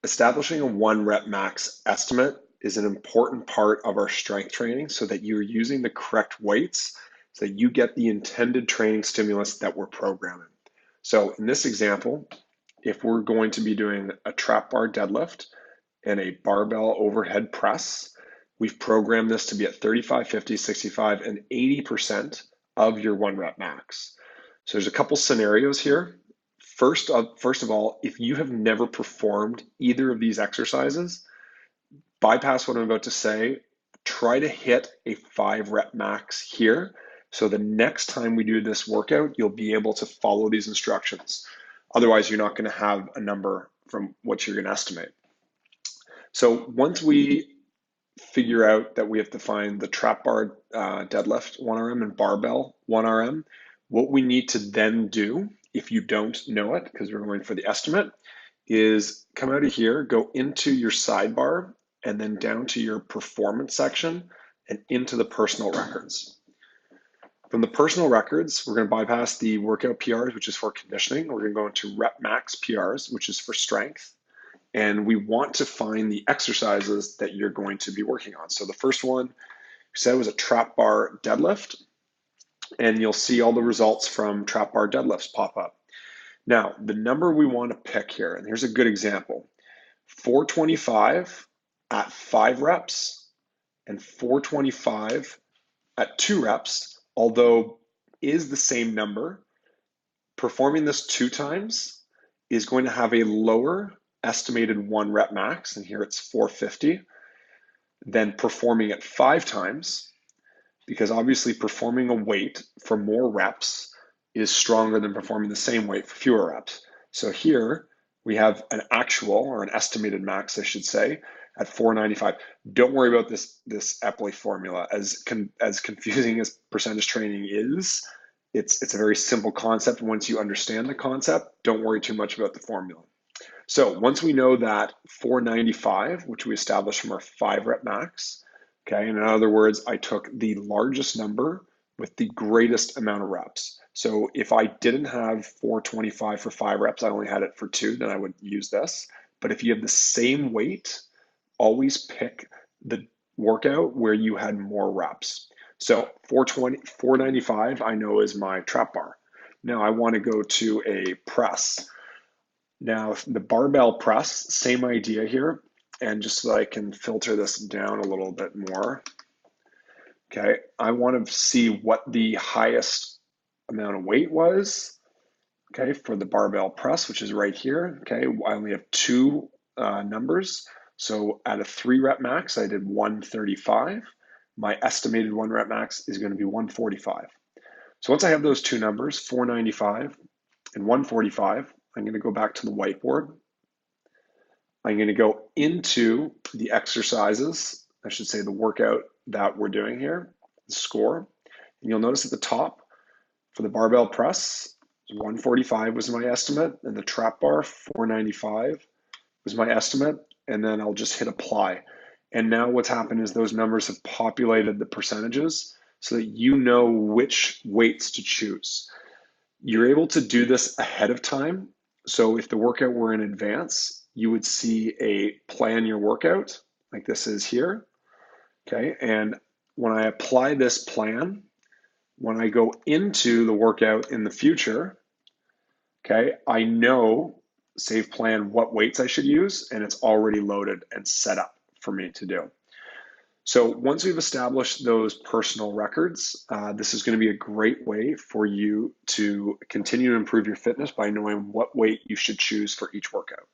Establishing a 1 rep max estimate is an important part of our strength training so that you're using the correct weights so that you get the intended training stimulus that we're programming. So in this example, if we're going to be doing a trap bar deadlift and a barbell overhead press, we've programmed this to be at 35, 50, 65, and 80% of your 1 rep max. So there's a couple scenarios here. First of all, if you have never performed either of these exercises, bypass what I'm about to say. Try to hit a 5 rep max here. So the next time we do this workout, you'll be able to follow these instructions. Otherwise, you're not going to have a number from what you're going to estimate. So once we figure out that we have to find the trap bar deadlift 1RM and barbell 1RM, what we need to then do, if you don't know it, because we're going for the estimate, is come out of here, go into your sidebar, and then down to your performance section and into the personal records. From the personal records, we're going to bypass the workout PRs, which is for conditioning. We're going to go into rep max PRs, which is for strength. And we want to find the exercises that you're going to be working on. So the first one we said was a trap bar deadlift, and you'll see all the results from trap bar deadlifts pop up. Now, the number we want to pick here, and here's a good example, 425 at 5 reps and 425 at 2 reps, although is the same number, performing this 2 times is going to have a lower estimated 1 rep max, and here it's 450, than performing it 5 times, because obviously performing a weight for more reps is stronger than performing the same weight for fewer reps. So here we have an actual, or an estimated max, I should say, at 495. Don't worry about this Epley formula. As confusing as percentage training is, it's a very simple concept. Once you understand the concept, don't worry too much about the formula. So once we know that 495, which we established from our 5 rep max, okay, and in other words, I took the largest number with the greatest amount of reps. So if I didn't have 425 for 5 reps, I only had it for 2, then I would use this. But if you have the same weight, always pick the workout where you had more reps. So 495, I know is my trap bar. Now I want to go to a press. Now the barbell press, same idea here. And just so I can filter this down a little bit more, okay, I want to see what the highest amount of weight was, okay, for the barbell press, which is right here, okay. I only have 2 numbers. So at a 3 rep max, I did 135. My estimated 1 rep max is going to be 145. So once I have those 2 numbers, 495 and 145, I'm going to go back to the whiteboard. I'm going to go into the exercises, I should say the workout that we're doing here, the score. And you'll notice at the top for the barbell press, 145 was my estimate, and the trap bar, 495 was my estimate, and then I'll just hit apply. And now what's happened is those numbers have populated the percentages so that you know which weights to choose. You're able to do this ahead of time. So if the workout were in advance, you would see a plan your workout like this is here, okay? And when I apply this plan, when I go into the workout in the future, okay, I know, save plan, what weights I should use, and it's already loaded and set up for me to do. So once we've established those personal records, this is going to be a great way for you to continue to improve your fitness by knowing what weight you should choose for each workout.